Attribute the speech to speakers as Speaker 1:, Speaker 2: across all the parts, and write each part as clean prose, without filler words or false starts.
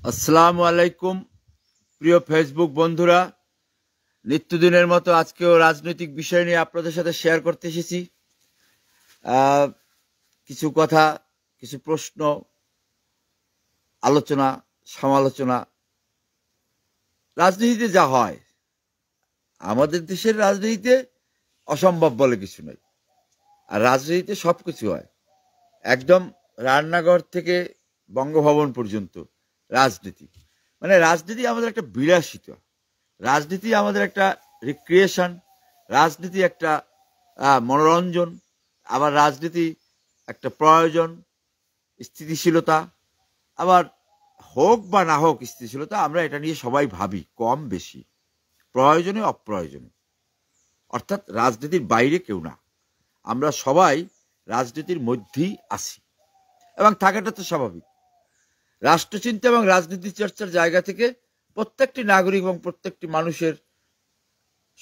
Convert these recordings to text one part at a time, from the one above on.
Speaker 1: আসসালামু আলাইকুম প্রিয় ফেসবুক বন্ধুরা, নিত্যদিনের মতো আজকেও রাজনৈতিক বিষয় নিয়ে আপনাদের সাথে শেয়ার করতে এসেছি। কিছু কথা, কিছু প্রশ্ন, আলোচনা, সমালোচনা। রাজনীতিতে যা হয়, আমাদের দেশের রাজনীতিতে অসম্ভব বলে কিছু নেই। আর রাজনীতিতে সবকিছু হয়, একদম রান্নাঘর থেকে বঙ্গভবন পর্যন্ত রাজনীতি। মানে রাজনীতি আমাদের একটা বিলাসিতা, রাজনীতি আমাদের একটা রিক্রিয়েশন, রাজনীতি একটা মনোরঞ্জন, আবার রাজনীতি একটা প্রয়োজন, স্থিতিশীলতা। আবার হোক বা না হোক স্থিতিশীলতা, আমরা এটা নিয়ে সবাই ভাবি কম বেশি, প্রয়োজনে অপ্রয়োজনে। অর্থাৎ রাজনীতির বাইরে কেউ না, আমরা সবাই রাজনীতির মধ্যেই আছি এবং থাকাটা তো স্বাভাবিক। রাষ্ট্রচিন্তা এবং রাজনীতি চর্চার জায়গা থেকে প্রত্যেকটি নাগরিক এবং প্রত্যেকটি মানুষের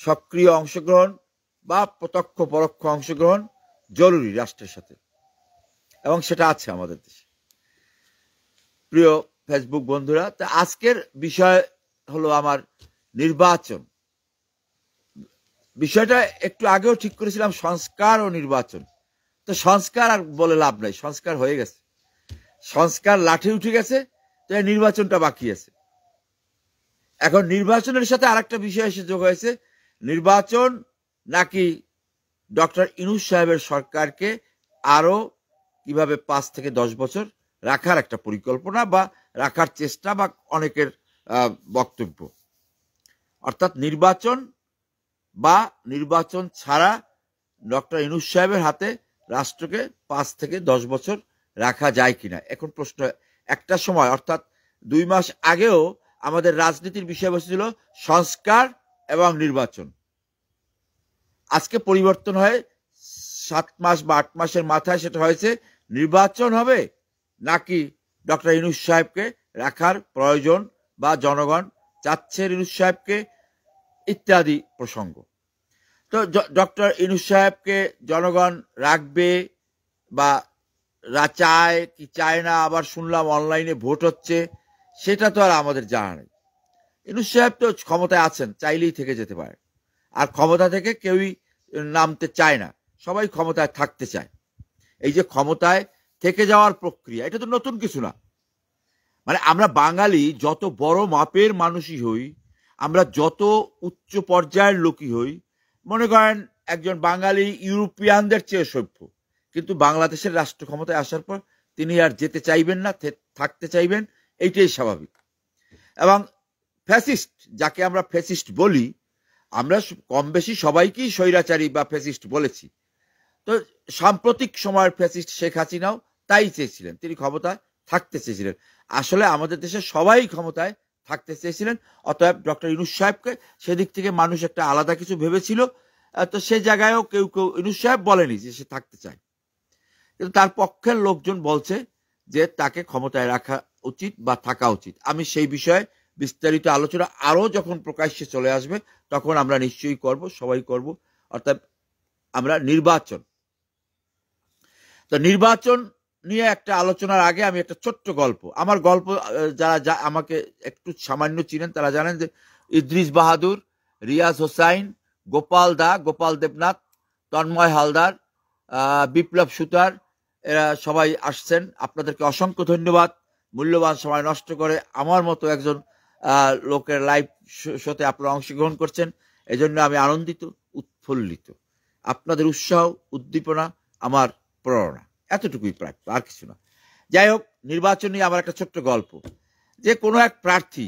Speaker 1: সক্রিয় অংশগ্রহণ বা প্রত্যক্ষ পরোক্ষ অংশগ্রহণ জরুরি রাষ্ট্রের সাথে, এবং সেটা আছে আমাদের দেশে। প্রিয় ফেসবুক বন্ধুরা, তা আজকের বিষয় হলো আমার নির্বাচন। বিষয়টা একটু আগেও ঠিক করেছিলাম, সংস্কার ও নির্বাচন। তো সংস্কার আর বলে লাভ নাই, সংস্কার হয়ে গেছে, সংস্কার লাঠি উঠে গেছে, তো নির্বাচনটা বাকি আছে। এখন নির্বাচনের সাথে আরেকটা বিষয় এসে যোগ হয়েছে, নির্বাচন নাকি ডক্টর ইউনূস সাহেবের সরকারকে আরো কিভাবে 5 থেকে 10 বছর রাখার একটা পরিকল্পনা বা রাখার চেষ্টা বা অনেকের বক্তব্য। অর্থাৎ নির্বাচন বা নির্বাচন ছাড়া ডক্টর ইউনূস সাহেবের হাতে রাষ্ট্রকে 5 থেকে 10 বছর রাখা যায় কিনা। এখন প্রশ্ন, একটা সময় অর্থাৎ 2 মাস আগেও আমাদের রাজনীতির বিষয়বস্তু ছিল সংস্কার এবং নির্বাচন। আজকে পরিবর্তন হয় 7 মাস বা 8 মাসের মাথায় সেটা হয়েছে নির্বাচন হবে নাকি ডক্টর ইউনূস সাহেবকে রাখার প্রয়োজন বা জনগণ চাচ্ছে ইউনূস সাহেবকে, ইত্যাদি প্রসঙ্গ। তো ডক্টর ইউনূস সাহেবকে জনগণ রাখবে বা চায় কি চায় না, আবার শুনলাম অনলাইনে ভোট হচ্ছে, সেটা তো আর আমাদের জানা নেই। ইউনূস সাহেব তো ক্ষমতায় আছেন, চাইলেই থেকে যেতে পারে। আর ক্ষমতা থেকে কেউই নামতে চায় না, সবাই ক্ষমতায় থাকতে চায়। এই যে ক্ষমতায় থেকে যাওয়ার প্রক্রিয়া, এটা তো নতুন কিছু না। মানে আমরা বাঙালি যত বড় মাপের মানুষই হই, আমরা যত উচ্চ পর্যায়ের লোকই হই, মনে করেন একজন বাঙালি ইউরোপিয়ানদের চেয়ে সভ্য, কিন্তু বাংলাদেশের রাষ্ট্র ক্ষমতায় আসার পর তিনি আর যেতে চাইবেন না, থাকতে চাইবেন, এইটাই স্বাভাবিক। এবং ফ্যাসিস্ট, যাকে আমরা ফ্যাসিস্ট বলি, আমরা কম বেশি সবাইকেই স্বৈরাচারী বা ফ্যাসিস্ট বলেছি। তো সাম্প্রতিক সময়ের ফ্যাসিস্ট শেখ হাসিনাও তাই চেয়েছিলেন, তিনি ক্ষমতায় থাকতে চেয়েছিলেন। আসলে আমাদের দেশে সবাই ক্ষমতায় থাকতে চেয়েছিলেন, অতএব ডক্টর ইউনূস সাহেবকে সেদিক থেকে মানুষ একটা আলাদা কিছু ভেবেছিল। তো সে জায়গায়ও কেউ কেউ ইউনূস সাহেব বলেনি যে সে থাকতে চায়, কিন্তু তার পক্ষের লোকজন বলছে যে তাকে ক্ষমতায় রাখা উচিত বা থাকা উচিত। আমি সেই বিষয়ে বিস্তারিত আলোচনা আরো যখন প্রকাশ্যে চলে আসবে তখন আমরা নিশ্চয়ই করব, সবাই করব। অর্থাৎ আমরা নির্বাচন, তো নির্বাচন নিয়ে একটা আলোচনার আগে আমি একটা ছোট্ট গল্প, আমার গল্প যারা আমাকে একটু সামান্য চিনেন তারা জানেন যে ইদ্রিস বাহাদুর, রিয়াজ হোসাইন, গোপাল দা, গোপাল দেবনাথ, তন্ময় হালদার, বিপ্লব সুতার, এরা সবাই আসছেন। আপনাদেরকে অসংখ্য ধন্যবাদ, মূল্যবান সময় নষ্ট করে আমার মতো একজন লোকের লাইভ শোতে আপনারা অংশগ্রহণ করছেন। এজন্য আমি আনন্দিত, উৎফুল্লিত। আপনাদের উৎসাহ উদ্দীপনা আমার প্রেরণা, এতটুকুই প্রাপ্য, আর কিছু না। যাই হোক, নির্বাচন নিয়ে আমার একটা ছোট্ট গল্প, যে কোনো এক প্রার্থী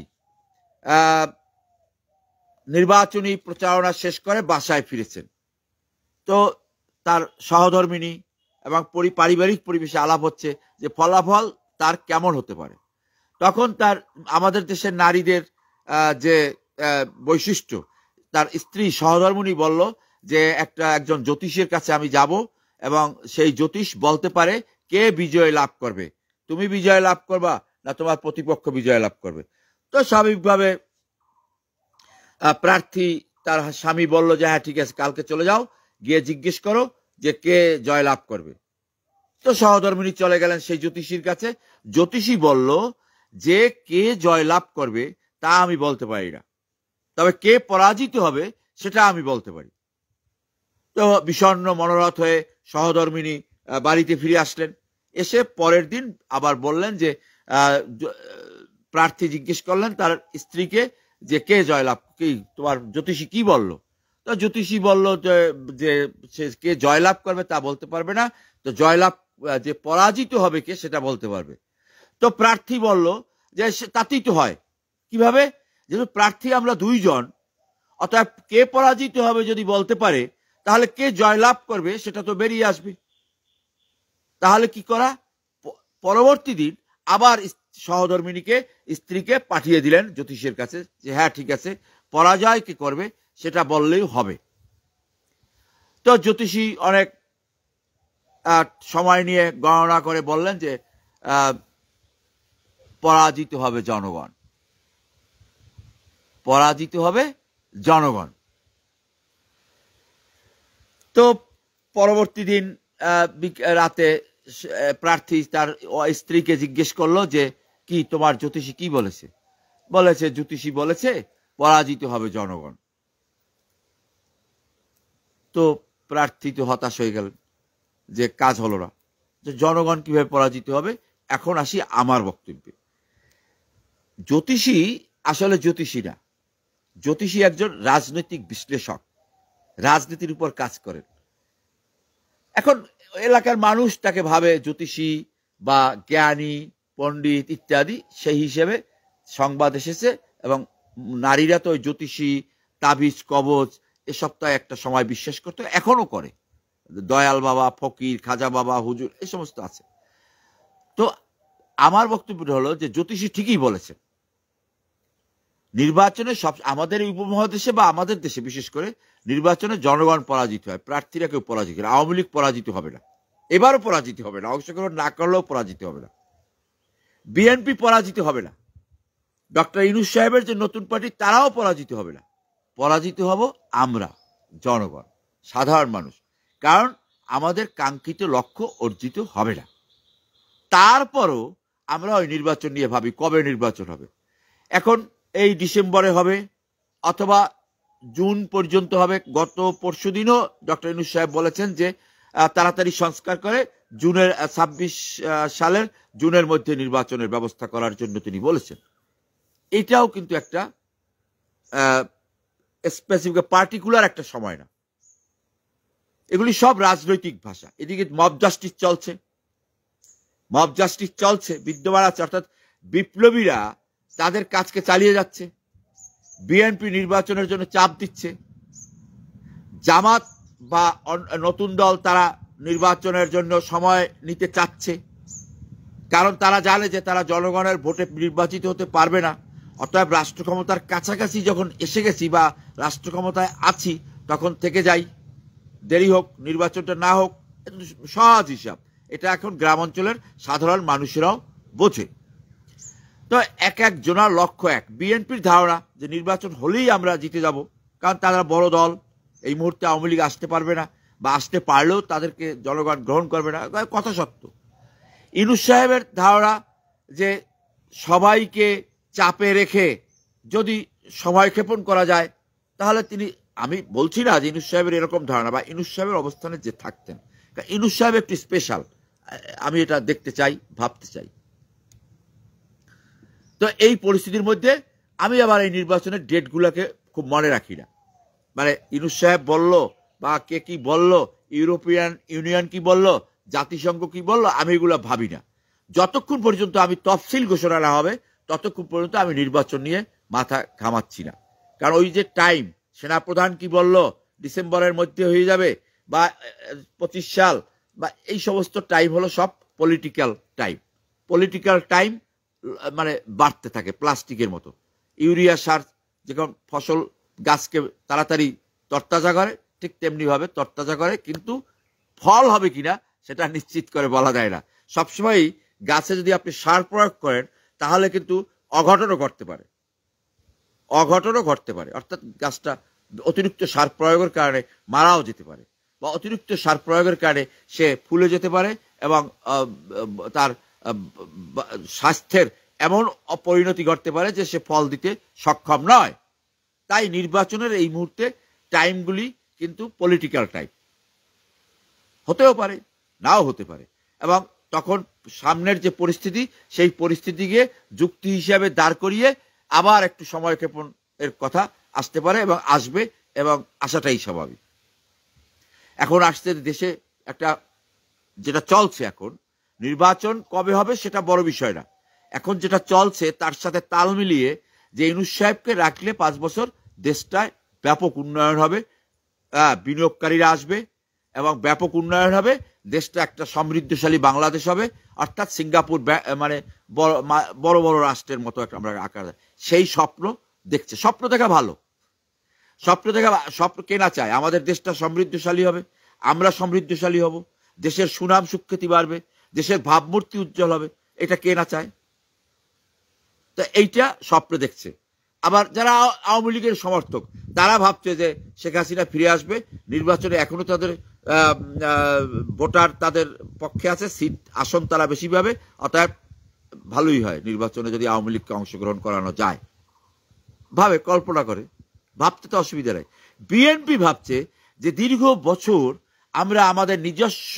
Speaker 1: নির্বাচনী প্রচারণা শেষ করে বাসায় ফিরেছেন। তো তার সহধর্মিণী এবং পারিবারিক পরিবেশে আলাপ হচ্ছে যে ফলাফল তার কেমন হতে পারে। তখন তার আমাদের দেশের নারীদের যে বৈশিষ্ট্য, তার স্ত্রী সহধর্মিণী বলল যে একজন জ্যোতিষীর কাছে আমি যাব এবং সেই জ্যোতিষ বলতে পারে কে বিজয় লাভ করবে, তুমি বিজয় লাভ করবা না তোমার প্রতিপক্ষ বিজয় লাভ করবে। তো স্বাভাবিকভাবে প্রার্থী তার স্বামী বলল যে হ্যাঁ ঠিক আছে, কালকে চলে যাও, গিয়ে জিজ্ঞেস করো যে কে জয় লাভ করবে। তো সহধর্মিণী চলে গেলেন সেই জ্যোতিষীর কাছে। জ্যোতিষী বলল যে কে জয়লাভ করবে তা আমি বলতে পারি না, তবে কে পরাজিত হবে সেটা আমি বলতে পারি। তো বিষণ্ণ মনোরথ হয়ে সহধর্মিণী বাড়িতে ফিরে আসলেন। এসে পরের দিন আবার বললেন যে প্রার্থী জিজ্ঞেস করলেন তার স্ত্রীকে যে কে জয়লাভ, কি তোমার জ্যোতিষী কি বলল? তো জ্যোতিষী বলল যে সে কে জয়লাভ করবে তা বলতে পারবে না, তো জয়লাভ যে পরাজিত হবে কে সেটা বলতে পারবে। তো প্রার্থী বলল যে তাতেই তো হয়, কিভাবে? যেহেতু প্রার্থী আমরা দুইজন, অতএব কে পরাজিত হবে যদি বলতে পারে তাহলে কে জয়লাভ করবে সেটা তো বেরিয়ে আসবে। তাহলে কি করা? পরবর্তী দিন আবার সহধর্মিণীকে স্ত্রীকে পাঠিয়ে দিলেন জ্যোতিষের কাছে যে হ্যাঁ ঠিক আছে, পরাজয় কে করবে সেটা বললেই হবে। তো জ্যোতিষী অনেক সময় নিয়ে গণনা করে বললেন যে পরাজিত হবে জনগণ, পরাজিত হবে জনগণ। তো পরবর্তী দিন রাতে প্রার্থী তার স্ত্রীকে জিজ্ঞেস করলো যে কি তোমার জ্যোতিষী কি বলেছে? বলেছে জ্যোতিষী বলেছে পরাজিত হবে জনগণ। তো প্রার্থী তো হতাশ হয়ে গেলেন যে কাজ হলো না, যে জনগণ কিভাবে পরাজিত হবে। এখন আসি আমার বক্তব্যে। জ্যোতিষী আসলে জ্যোতিষী না, জ্যোতিষী একজন রাজনৈতিক বিশ্লেষক, রাজনীতির উপর কাজ করেন। এখন এলাকার মানুষ তাকে ভাবে জ্যোতিষী বা জ্ঞানী পণ্ডিত ইত্যাদি, সেই হিসেবে সংবাদ এসেছে। এবং নারীরা তো জ্যোতিষী তাবিজ কবচ এসব তো একটা সময় বিশ্বাস করতো, এখনো করে। দয়াল বাবা, ফকির, খাজা বাবা, হুজুর এই সমস্ত আছে। তো আমার বক্তব্য হলো যে জ্যোতিষী ঠিকই বলেছেন, নির্বাচনে সব আমাদের এই উপমহাদেশে বা আমাদের দেশে বিশেষ করে নির্বাচনে জনগণ পরাজিত হয়, প্রার্থীরা কেউ পরাজিত হয়। আওয়ামী লীগ পরাজিত হবে না, এবারও পরাজিত হবে না, অংশগ্রহণ না করলেও পরাজিত হবে না। বিএনপি পরাজিত হবে না, ডক্টর ইউনূস সাহেবের যে নতুন পার্টি তারাও পরাজিত হবে না। পরাজিত হব আমরা, জনগণ, সাধারণ মানুষ। কারণ আমাদের কাঙ্ক্ষিত লক্ষ্য অর্জিত হবে না। তারপরও আমরা ওই নির্বাচন নিয়ে ভাবি কবে নির্বাচন হবে। এখন এই ডিসেম্বরে হবে অথবা জুন পর্যন্ত হবে। গত পরশুদিনও ডক্টর ইউনূস সাহেব বলেছেন যে তাড়াতাড়ি সংস্কার করে জুনের 26 সালের জুনের মধ্যে নির্বাচনের ব্যবস্থা করার জন্য তিনি বলেছেন। এটাও কিন্তু একটা স্পেসিফিক পার্টিকুলার একটা সময় না, এগুলি সব রাজনৈতিক ভাষা। এদিকে মব জাস্টিস চলছে, মব জাস্টিস চলছে, বিদ্যমান আছে, অর্থাৎ বিপ্লবীরা তাদের কাজকে চালিয়ে যাচ্ছে। বিএনপি নির্বাচনের জন্য চাপ দিচ্ছে, জামাত বা নতুন দল তারা নির্বাচনের জন্য সময় নিতে চাচ্ছে, কারণ তারা জানে যে তারা জনগণের ভোটে নির্বাচিত হতে পারবে না। অতএব রাষ্ট্র ক্ষমতার কাছাকাছি যখন এসে গেছি বা রাষ্ট্র ক্ষমতায় আছি তখন থেকে যাই, দেরি হোক নির্বাচনটা না হোক, সহজ হিসাব। এটা এখন গ্রাম অঞ্চলের সাধারণ মানুষেরাও বোঝে। তো এক এক জনার লক্ষ্য এক। বিএনপির ধারণা যে নির্বাচন হলেই আমরা জিতে যাব, কারণ তারা বড় দল, এই মুহূর্তে আওয়ামী লীগ আসতে পারবে না, বা আসতে পারলেও তাদেরকে জনগণ গ্রহণ করবে না, কথা সত্য। ইউনূস সাহেবের ধারণা যে সবাইকে চাপে রেখে যদি সময় ক্ষেপণ করা যায় তাহলে তিনি, আমি বলছি না যে ইউনূস সাহেবের এরকম ধারণা বা ইউনূস সাহেবের অবস্থানে যে থাকতেন, ইউনূস সাহেব একটু স্পেশাল, আমি এটা দেখতে চাই, ভাবতে চাই। তো এই পরিস্থিতির মধ্যে আমি আবার এই নির্বাচনের ডেটগুলোকে খুব মনে রাখি না। মানে ইউনূস সাহেব বলল বা কে কি বলল, ইউরোপিয়ান ইউনিয়ন কি বলল, জাতিসংঘ কি বলল, আমি এগুলো ভাবি না। যতক্ষণ পর্যন্ত আমি তফসিল ঘোষণা না হবে ততক্ষণ পর্যন্ত আমি নির্বাচন নিয়ে মাথা ঘামাচ্ছি না। কারণ ওই যে টাইম, সেনাপ্রধান কি বলল ডিসেম্বরের মধ্যে হয়ে যাবে বা 25 সাল, বা এই সমস্ত টাইম হলো সব পলিটিক্যাল টাইম। পলিটিক্যাল টাইম মানে বাড়তে থাকে প্লাস্টিকের মতো। ইউরিয়া সার যখন ফসল গাছকে তাড়াতাড়ি তরতাজা করে, ঠিক তেমনি ভাবে তরতাজা করে, কিন্তু ফল হবে কিনা সেটা নিশ্চিত করে বলা যায় না। সবসময় গাছে যদি আপনি সার প্রয়োগ করেন তাহলে কিন্তু অঘটনও ঘটতে পারে, অঘটনও ঘটতে পারে। অর্থাৎ গাছটা অতিরিক্ত সার প্রয়োগের কারণে মারাও যেতে পারে, বা অতিরিক্ত সার প্রয়োগের কারণে সে ফুলে যেতে পারে এবং তার স্বাস্থ্যের এমন পরিণতি ঘটতে পারে যে সে ফল দিতে সক্ষম নয়। তাই নির্বাচনের এই মুহূর্তে টাইমগুলি কিন্তু পলিটিক্যাল টাইম, হতেও পারে নাও হতে পারে, এবং তখন সামনের যে পরিস্থিতি সেই পরিস্থিতিকে যুক্তি হিসাবে দাঁড় করিয়ে আবার একটু সময়ক্ষেপণ এর কথা আসতে পারে এবং আসবে, এবং আসাটাই স্বাভাবিক। এখন আসছে দেশে একটা যেটা চলছে, এখন নির্বাচন কবে হবে সেটা বড় বিষয় না, এখন যেটা চলছে তার সাথে তাল মিলিয়ে যে ইউনূস সাহেবকে রাখলে 5 বছর দেশটায় ব্যাপক উন্নয়ন হবে, বিনিয়োগকারীরা আসবে এবং ব্যাপক উন্নয়ন হবে, দেশটা একটা সমৃদ্ধশালী বাংলাদেশ হবে, অর্থাৎ সিঙ্গাপুর মানে বড় বড় রাষ্ট্রের মতো একটা আমরা আকার, সেই স্বপ্ন দেখছে। স্বপ্ন দেখা ভালো, স্বপ্ন কে না চায়? আমাদের দেশটা সমৃদ্ধশালী হবে, আমরা সমৃদ্ধশালী হব, দেশের সুনাম সুখ্যাতি বাড়বে, দেশের ভাবমূর্তি উজ্জ্বল হবে, এটা কে না চায়? তো এইটা স্বপ্ন দেখছে। আবার যারা আওয়ামী লীগের সমর্থক তারা ভাবছে যে শেখ হাসিনা ফিরে আসবে, নির্বাচনে এখনো তাদের ভোটার তাদের পক্ষে আছে, সিট আসন তারা বেশি পাবে, অতএব ভালোই হয় নির্বাচনে যদি আওয়ামী লীগকে অংশগ্রহণ করানো যায়। ভাবে, কল্পনা করে, ভাবতে তো অসুবিধা নেই। বিএনপি ভাবছে যে দীর্ঘ বছর আমরা আমাদের নিজস্ব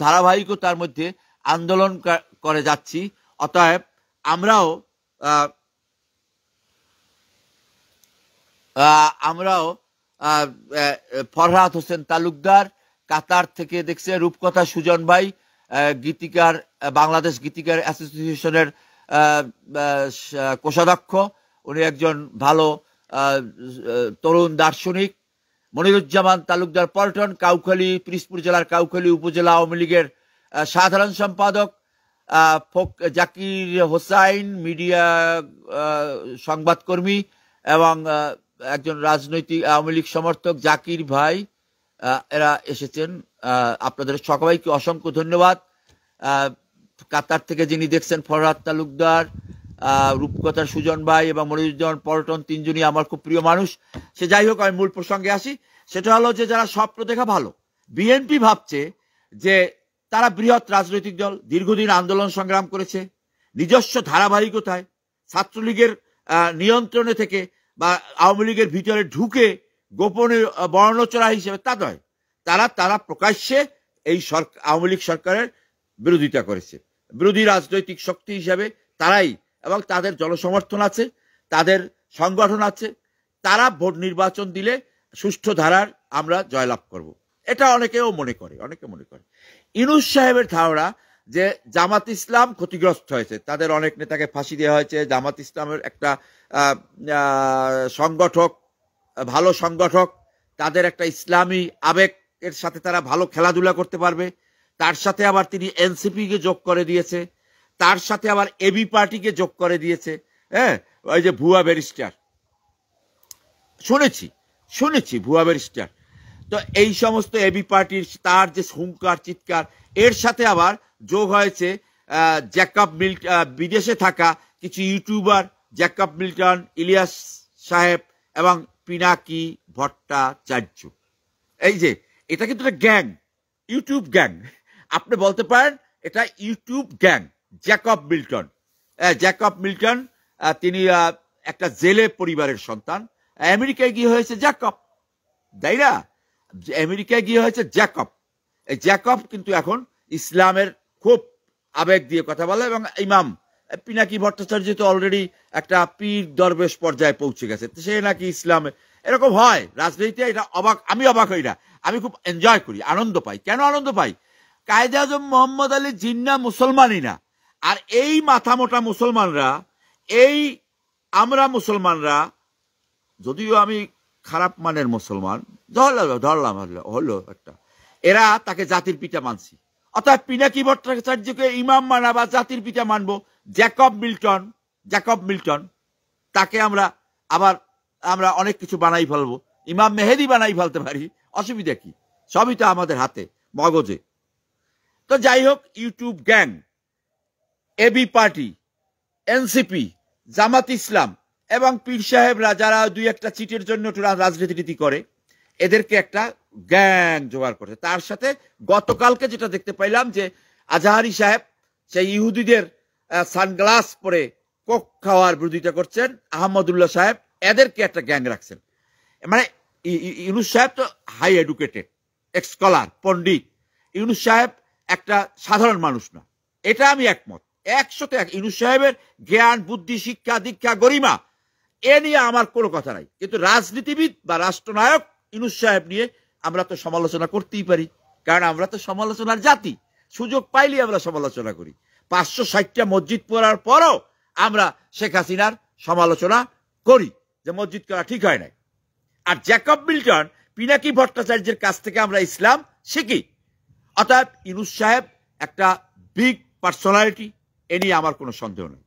Speaker 1: ধারাবাহিকতার মধ্যে আন্দোলন করে যাচ্ছি, অতএব আমরাও ফরহাদ হোসেন তালুকদার কাতার থেকে দেখছে, রূপকথা সুজন ভাই গীতিকার, বাংলাদেশ গীতিকার অ্যাসোসিয়েশনের কোষাধ্যক্ষ, উনি একজন ভালো তরুণ দার্শনিক। মনিরুজ্জামান তালুকদার পল্টন, কাউখালী, পিরোজপুর জেলার কাউখালী উপজেলা আওয়ামী লীগের সাধারণ সম্পাদক। জাকির হোসাইন মিডিয়া সংবাদকর্মী এবং একজন রাজনৈতিক আওয়ামী লীগ সমর্থক। জাকির ভাই এরা এসেছেন, আপনাদের সবাইকে অসংখ্য ধন্যবাদ। কাতার থেকে যিনি দেখছেন ফরহাদ তালুকদার, রূপকথার সুজন ভাই এবং মনিরুজ্জামান পল্টন, তিনজনই আমার খুব প্রিয় মানুষ। সে যাই হোক, আমি মূল প্রসঙ্গে আসি। সেটা হলো যে যারা স্বপ্ন দেখা ভালো, বিএনপি ভাবছে যে তারা বৃহৎ রাজনৈতিক দল, দীর্ঘদিন আন্দোলন সংগ্রাম করেছে, নিজস্ব ধারাবাহিকতায়, ছাত্রলীগের নিয়ন্ত্রণে থেকে বা আওয়ামী লীগের ভিতরে ঢুকে গোপনে বর্ণচরা হিসেবে তা নয়, তারা প্রকাশ্যে এই আওয়ামী লীগ সরকারের বিরোধিতা করেছে, বিরোধী রাজনৈতিক শক্তি হিসাবে তারাই, এবং তাদের জনসমর্থন আছে, তাদের সংগঠন আছে, তারা ভোট নির্বাচন দিলে সুষ্ঠু ধারার আমরা জয়লাভ করব, এটা অনেকে মনে করে। ইউনূস সাহেবের ধারণা যে জামাত ইসলাম ক্ষতিগ্রস্ত হয়েছে, তাদের অনেক নেতাকে ফাঁসি দেওয়া হয়েছে, জামাত ইসলামের একটা সংগঠক, ভালো সংগঠক, তাদের একটা ইসলামী আবেগের সাথে তারা ভালো খেলাধুলা করতে পারবে, তার সাথে আবার তিনি এনসিপিকে যোগ করে দিয়েছে, তার সাথে আবার এবি পার্টিকে যোগ করে দিয়েছে। হ্যাঁ, ওই যে ভুয়া ব্যারিস্টার শুনেছি ভুয়া ব্যারিস্টার, তো এই সমস্ত এবি পার্টির তার যে হুঙ্কার চিৎকার, এর সাথে আবার যোগ হয়েছে জ্যাকব মিল্টন, বিদেশে থাকা কিছু ইউটিউবার, জ্যাকব মিল্টন, ইলিয়াস সাহেব এবং পিনাকি ভট্টাচার্য। এই যে এটা কিন্তু একটা গ্যাং, ইউটিউব গ্যাং, আপনি বলতে পারেন এটা ইউটিউব গ্যাং। জ্যাকব মিল্টন তিনি একটা জেলে পরিবারের সন্তান, আমেরিকায় গিয়ে হয়েছে জ্যাকব, তাই না? আমেরিকায় গিয়ে হয়েছে জ্যাকব। এই জ্যাকব কিন্তু এখন ইসলামের খুব আবেগ দিয়ে কথা বলে, এবং ইমাম পিনাকি ভট্টাচার্য তো অলরেডি একটা পীর দরবেশ পর্যায়ে পৌঁছে গেছে, সে নাকি ইসলামে, এরকম হয় রাজনীতিতে। এটা আমি অবাক হই না, আমি খুব এনজয় করি, আনন্দ পাই। কেন আনন্দ পাই? কায়েদে আজম মোহাম্মদ আলী জিন্না মুসলমানই না, আর এই মাথা মোটা মুসলমানরা, আমরা মুসলমানরা, যদিও আমি খারাপ মানের মুসলমান ধরলাম হলো একটা, এরা তাকে জাতির পিতা মানছি, অর্থাৎ পিনাকি ভট্টাচার্যকে ইমাম মানা বা জাতির পিতা মানবো। জ্যাকব মিল্টন তাকে আমরা অনেক কিছু বানাই ফেলবো, ইমাম মেহেদি বানাই ফেলতে পারি, অসুবিধা কি? সবই তো আমাদের হাতে, মগজে। তো যাই হোক, YouTube gang, AB party, NCP, Jamaat Islam এবং পীর সাহেবরা যারা দুই একটা চিটের জন্য রাজনীতি করে, এদেরকে একটা গ্যাং জোগাড় করে। তার সাথে গতকালকে যেটা দেখতে পাইলাম যে আজাহারি সাহেব সেই ইহুদিদের সানগ্লাস পরে কোক খাওয়ার বিরোধিতা করছেন আহমদুল্লাহ সাহেব, এদেরকে একটা গ্যাং রাখছেন। মানে ইউনূস সাহেব তো হাই এডুকেটেড স্কলার পণ্ডিত, ইউনূস সাহেব একটা সাধারণ মানুষ না, এটা আমি একমত 100 ইউনূস সাহেবের জ্ঞান বুদ্ধি শিক্ষা দীক্ষা গরিমা এ নিয়ে আমার কোনো কথা নাই, কিন্তু রাজনীতিবিদ বা রাষ্ট্রনায়ক ইউনূস সাহেব নিয়ে আমরা তো সমালোচনা করতেই পারি, কারণ আমরা তো সমালোচনার জাতি, সুযোগ পাইলে আমরা সমালোচনা করি। 560টা মসজিদ পড়ার পরও আমরা শেখ হাসিনার সমালোচনা করি যে মসজিদ করা ঠিক হয় নাই। আর জ্যাকব মিল্টন পিনাকি ভট্টাচার্যের কাছ থেকে আমরা ইসলাম শিখি। অর্থাৎ ইউনূস সাহেব একটা বিগ পার্সোনালিটি, এ নিয়ে আমার কোনো সন্দেহ নেই,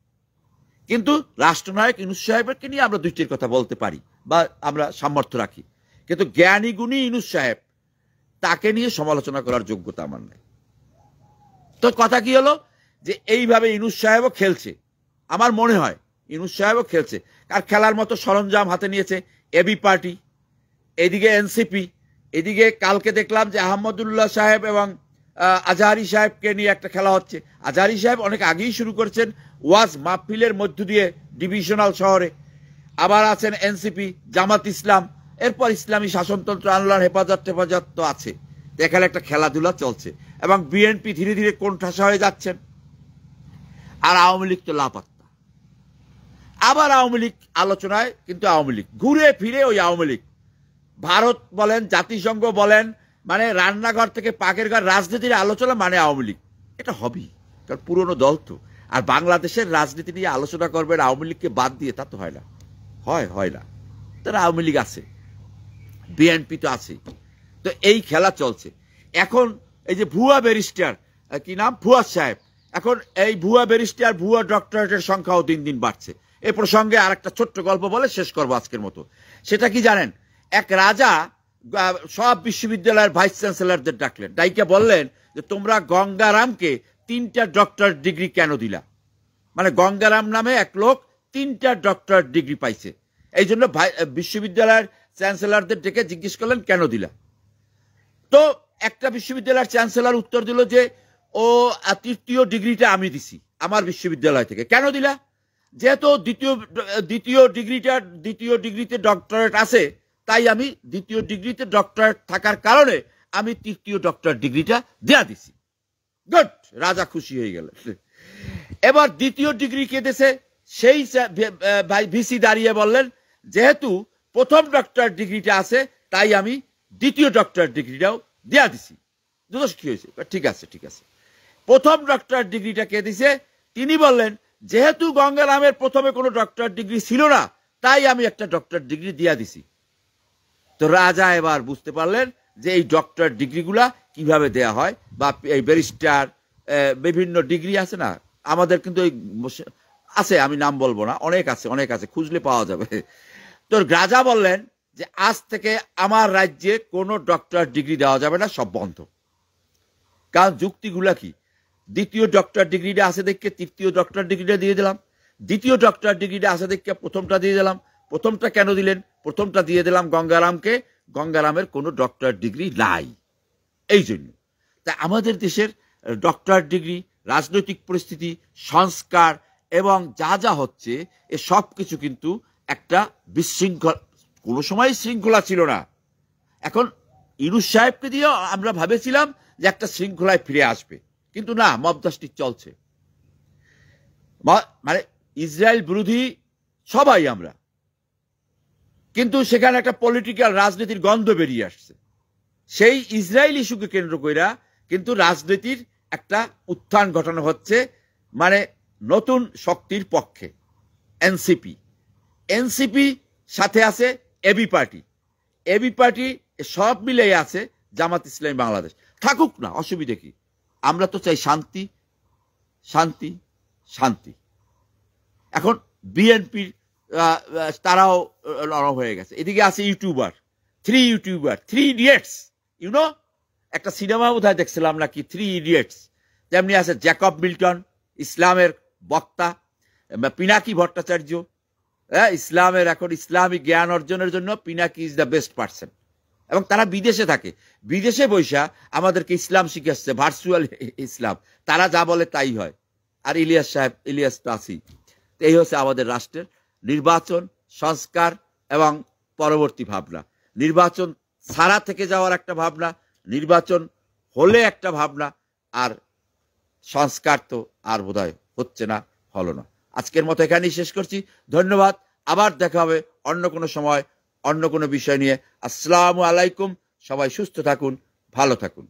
Speaker 1: কিন্তু রাষ্ট্রনায়ক ইউনূস সাহেবকে নিয়ে আমরা দুইটির কথা বলতে পারি বা আমরা সামর্থ্য রাখি, কিন্তু জ্ঞানী গুণী ইউনূস সাহেব তাকে নিয়ে সমালোচনা করার যোগ্যতা আমার নেই। তো কথা কি হলো যে এইভাবে ইউনূস সাহেবও খেলছে, আমার মনে হয় ইউনূস সাহেবও খেলছে, আর খেলার মতো সরঞ্জাম হাতে নিয়েছে এবি পার্টি, এদিকে এনসিপি, এদিকে কালকে দেখলাম যে আহমদুল্লাহ সাহেব এবং আজহারি সাহেবকে নিয়ে একটা খেলা হচ্ছে। আজহারি সাহেব অনেক আগেই শুরু করেছেন ওয়াজ মাহফিলের মধ্য দিয়ে ডিভিশনাল শহরে, আবার আছেন এনসিপি জামাত ইসলাম, এরপর ইসলামী শাসনতন্ত্র আল্লাহর হেফাজত তো আছে, এখানে একটা খেলাধুলা চলছে এবং বিএনপি ধীরে ধীরে কোণঠাসা হয়ে যাচ্ছেন, আর আওয়ামী লীগ তো লাপাত্তা। আবার আওয়ামী লীগ আলোচনায়, কিন্তু আওয়ামী লীগ ঘুরে ফিরে ওই আওয়ামী লীগ, ভারত বলেন জাতিসংঘ বলেন, মানে রান্নাঘর থেকে পাকের ঘর রাজনীতির আলোচনা মানে আওয়ামী লীগ, এটা হবেই, কারণ পুরনো দল তো। আর বাংলাদেশের রাজনীতি নিয়ে আলোচনা করবেন আওয়ামী লীগকে বাদ দিয়ে, তা তো হয় না, হয় না। তারা আওয়ামী লীগ আছে, বিএনপি তো আছে, তো এই খেলা চলছে। এখন এই যে ভুয়া ব্যারিস্টার, কি নাম, ফুয়াদ সাহেব, এখন এই ভুয়া ব্যারিস্টার ভুয়া ডক্টরেটের সংখ্যাও দিন দিন বাড়ছে। এ প্রসঙ্গে আর একটা ছোট্ট গল্প বলে শেষ করবো আজকের মতো। সেটা কি জানেন, এক রাজা সব বিশ্ববিদ্যালয়ের ভাইস চ্যান্সেলরদের ডাকলেন, ডাইকে বললেন যে তোমরা গঙ্গারামকে 3টা ডক্টর ডিগ্রি কেন দিলা? মানে গঙ্গারাম নামে এক লোক 3টা ডক্টর ডিগ্রি পাইছে, এই জন্য বিশ্ববিদ্যালয়ের চ্যান্সেলরদের ডেকে জিজ্ঞেস করলেন কেন দিলা? তো একটা বিশ্ববিদ্যালয়ের চ্যান্সেলর উত্তর দিল যে ও 3য় ডিগ্রিটা আমি দিছি আমার বিশ্ববিদ্যালয় থেকে। কেন দিলা? যেহেতু দ্বিতীয় ডিগ্রিতে ডক্টরেট আছে, তাই আমি 2য় ডিগ্রিতে ডক্টরেট থাকার কারণে আমি 3য় ডক্টর ডিগ্রিটা দেয়া দিছি। গুড, রাজা খুশি হয়ে গেল। এবার 2য় ডিগ্রি কে দেশে, সেই ভাই ভিসি দাঁড়িয়ে বললেন যেহেতু প্রথম ডক্টর ডিগ্রিটা আছে তাই আমি 2য় ডক্টর ডিগ্রিটাও দেয়া দিছি। কি হয়েছে? ঠিক আছে। প্রথম ডক্টর ডিগ্রিটা কে দিছে? তিনি বললেন যেহেতু গঙ্গারামের প্রথমে কোনো ডক্টর ডিগ্রি ছিল না তাই আমি একটা ডক্টর ডিগ্রি দিয়া দিছি। তো রাজা এবার বুঝতে পারলেন যে এই ডক্টর ডিগ্রিগুলা কিভাবে দেয়া হয়, বা এই ব্যারিস্টার বিভিন্ন ডিগ্রি আছে না আমাদের, কিন্তু আছে, আমি নাম বলবো না, অনেক আছে, খুঁজলে পাওয়া যাবে। তো রাজা বললেন যে আজ থেকে আমার রাজ্যে কোনো ডক্টর ডিগ্রি দেওয়া যাবে না, সব বন্ধ। কারণ যুক্তিগুলা কি, 2য় ডক্টর ডিগ্রিটা আছে দেখে 3য় ডক্টর ডিগ্রিটা দিয়ে দিলাম, 2য় ডক্টর ডিগ্রিটা আছে দেখে প্রথমটা দিয়ে দিলাম। প্রথমটা কেন দিলেন? প্রথমটা দিয়ে দিলাম গঙ্গারামকে, গঙ্গারামের কোনো ডক্টর ডিগ্রি নাই, এই জন্য। তাই আমাদের দেশের ডক্টর ডিগ্রি, রাজনৈতিক পরিস্থিতি, সংস্কার এবং যা হচ্ছে এ সব কিছু কিন্তু একটা বিশৃঙ্খলা, কোনো সময় শৃঙ্খলা ছিল না। এখন ইউনূস সাহেবকে দিয়ে আমরা ভেবেছিলাম যে একটা শৃঙ্খলায় ফিরে আসবে, কিন্তু না, মবদাসটি চলছে। মানে ইসরায়েল বিরোধী সবাই আমরা, কিন্তু সেখানে একটা পলিটিক্যাল রাজনীতির গন্ধ বেরিয়ে আসছে। সেই ইসরায়েল ইস্যুকে কেন্দ্র কইরা কিন্তু রাজনীতির একটা উত্থান ঘটানো হচ্ছে, মানে নতুন শক্তির পক্ষে। এনসিপি সাথে আছে এবি পার্টি, সব মিলেই আছে জামাত ইসলামী বাংলাদেশ। থাকুক না, অসুবিধা কি? আমরা তো চাই শান্তি। এখন বিএনপির তারাও নরম হয়ে গেছে। এদিকে আছে ইউটিউবার, 3 ইডিয়েটস, ইউনো, একটা সিনেমা বোধহয় দেখছিলাম নাকি, 3 ইডিয়েটস। তেমনি আছে জ্যাকব মিল্টন, ইসলামের বক্তা, পিনাকি ভট্টাচার্য, ইসলামের এখন ইসলামিক জ্ঞান অর্জনের জন্য Pinaki is the best person. এবং তারা বিদেশে থাকে, বিদেশে বৈশা আমাদেরকে ইসলাম শিখাচ্ছে, ভার্চুয়াল ইসলাম, তারা যা বলে তাই হয়। আর ইলিয়াস সাহেব, ইলিয়াস তো আছি। এই হচ্ছে আমাদের রাষ্ট্রের নির্বাচন, সংস্কার এবং পরবর্তী ভাবনা। নির্বাচন ছাড়া থেকে যাওয়ার একটা ভাবনা, নির্বাচন হলে একটা ভাবনা, আর সংস্কার তো আর বোধহয় হচ্ছে না, হলো না। আজকের মতো এখানেই শেষ করছি। ধন্যবাদ। আবার দেখা হবে অন্য কোনো সময়, অন্য কোনো বিষয় নিয়ে। আসসালামু আলাইকুম। সবাই সুস্থ থাকুন, ভালো থাকুন।